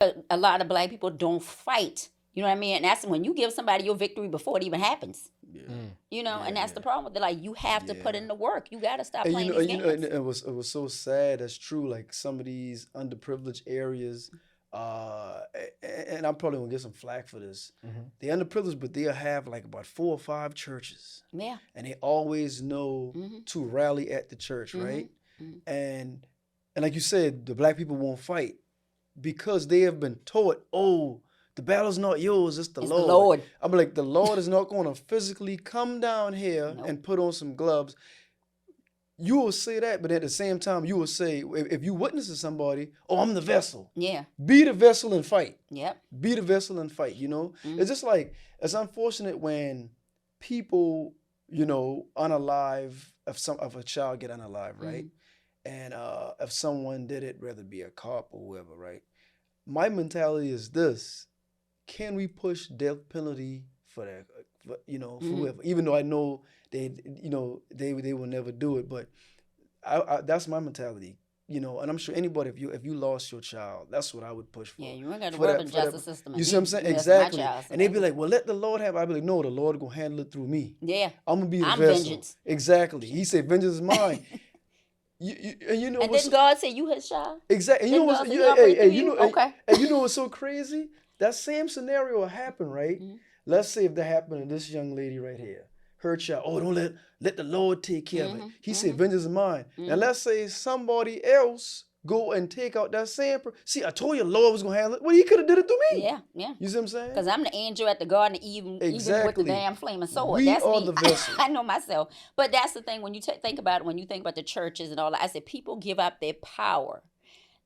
A lot of black people don't fight. You know what I mean? And that's when you give somebody your victory before it even happens. Yeah. You know, Yeah, and that's yeah. the problem with it. Like, you have to put Yeah. in the work. You got to stop And playing these games. and it was so sad. That's true. Like some of these underprivileged areas, and I'm probably gonna get some flack for this. They're underprivileged, but they'll have like about 4 or 5 churches, Yeah. and they always know to rally at the church, right? And like you said, the black people won't fight because they have been taught, oh, the battle's not yours, it's the It's Lord. the Lord. I'm like, the Lord is not going to physically come down here Nope. and put on some gloves. You will say that, but at the same time, you will say, if you witness to somebody, oh, I'm the vessel. Yeah. Be the vessel and fight. Yep. Be the vessel and fight, you know? It's just like, it's unfortunate when people, you know, unalive, if a child get unalive, right? And if someone did it, whether it be a cop or whoever, right? My mentality is this: can we push death penalty for that? For whoever, even though I know they will never do it, but I that's my mentality, you know. And I'm sure anybody, if you lost your child, that's what I would push for. Yeah, you ain't got to For worry that- about the for that- justice system. You see what I'm saying? You messed my Exactly. child, so And they'd be that's- like, well, let the Lord have it. I'd be like, no, the Lord gonna handle it through me. Yeah. I'm gonna be the I'm vessel. vengeance. Exactly. He said, vengeance is mine. You know And what's didn't God say you his child? exactly? You know Didn't what's God say he operate through you? Okay. and you know what's so crazy? That same scenario will happen, right? Let's say if that happened to this young lady right here, her child. Oh, don't let the Lord take care of it. He said, vengeance is mine. Now let's say somebody else go and take out that same person. See, I told you the Lord was gonna handle it. Well, he could have did it to me. Yeah, yeah. You see what I'm saying? Because I'm the angel at the Garden of Eden, even with Exactly. the damn flaming sword. We That's are me. the vessel. I know myself. But that's the thing when you think about it, when you think about the churches and all that. I said people give up their power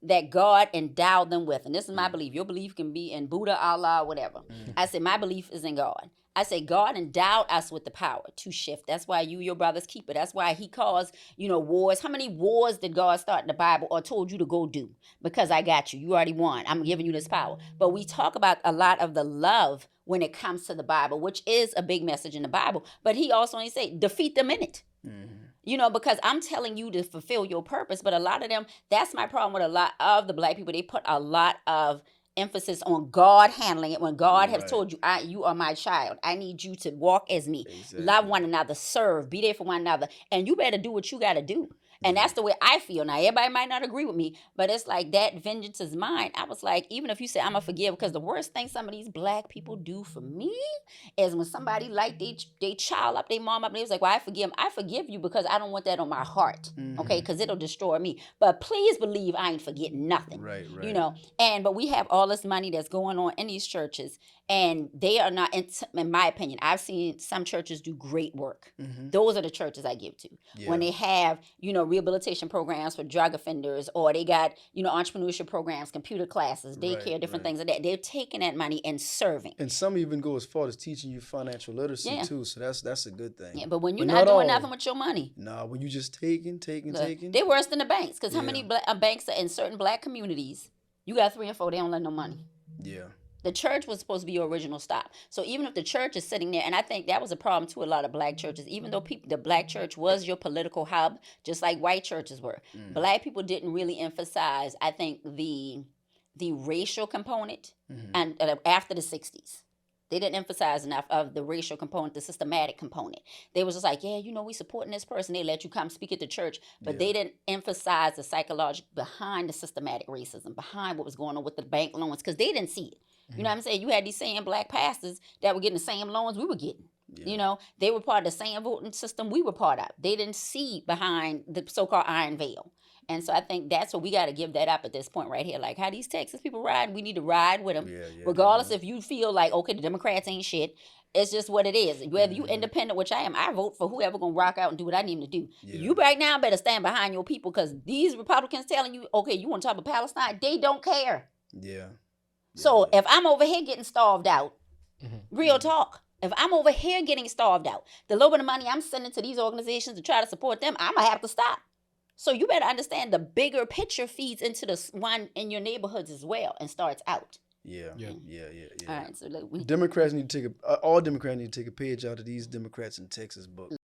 that God endowed them with. And this is my belief. Your belief can be in Buddha, Allah, whatever. I said my belief is in God. I say God endowed us with the power to shift. That's why you, your brothers, keep it. That's why he caused, wars. How many wars did God start in the Bible or told you to go do? Because I got you. You already won. I'm giving you this power. But we talk about a lot of the love when it comes to the Bible, which is a big message in the Bible. But he also ain't say defeat them in it. Because I'm telling you to fulfill your purpose. But a lot of them, that's my problem with a lot of the black people. They put a lot of emphasis on God handling it when God has told you, you are my child. I need you to walk as me. Exactly. Love one another, serve, be there for one another. And you better do what you got to do. And that's the way I feel. Now, everybody might not agree with me, but it's like that vengeance is mine. I was like, even if you say I'm going to forgive, because the worst thing some of these black people do for me is when somebody like they child up, they mom up, and they was like, well, I forgive them. I forgive you because I don't want that on my heart, okay? Because it'll destroy me. But please believe I ain't forgetting nothing. Right. But we have all this money that's going on in these churches, and they are not, in my opinion, I've seen some churches do great work. Those are the churches I give to. Yeah. When they have, rehabilitation programs for drug offenders, or they got, entrepreneurship programs, computer classes, daycare, different things like that. They're taking that money and serving. And some even go as far as teaching you financial literacy too. So that's a good thing. Yeah, but when you're not doing nothing with your money. Nah, when you just taking. They're worse than the banks. Because how many banks are in certain black communities? You got 3 and 4, they don't lend no money. Yeah. The church was supposed to be your original stop. So even if the church is sitting there, and I think that was a problem too, a lot of black churches, even though the black church was your political hub, just like white churches were, black people didn't really emphasize, I think, the racial component and after the 60s. They didn't emphasize enough of the racial component, the systematic component. They was just like, yeah, we supporting this person. They let you come speak at the church. But they didn't emphasize the psychological behind the systematic racism, behind what was going on with the bank loans, because they didn't see it. You know what I'm saying? You had these same black pastors that were getting the same loans we were getting. Yeah. They were part of the same voting system we were part of. They didn't see behind the so-called iron veil. And so I think that's what we got to give that up at this point right here. Like how these Texas people ride, we need to ride with them. Regardless if you feel like, okay, the Democrats ain't shit. It's just what it is. Whether you independent, which I am, I vote for whoever going to rock out and do what I need them to do. Yeah. You right now better stand behind your people, because these Republicans telling you, okay, you want to talk about Palestine? They don't care. Yeah. So if I'm over here getting starved out, real talk, if I'm over here getting starved out, the little bit of money I'm sending to these organizations to try to support them, I'm going to have to stop. So you better understand the bigger picture feeds into the one in your neighborhoods as well and starts out. Yeah. All right, so Democrats need to all Democrats need to take a page out of these Democrats in Texas book.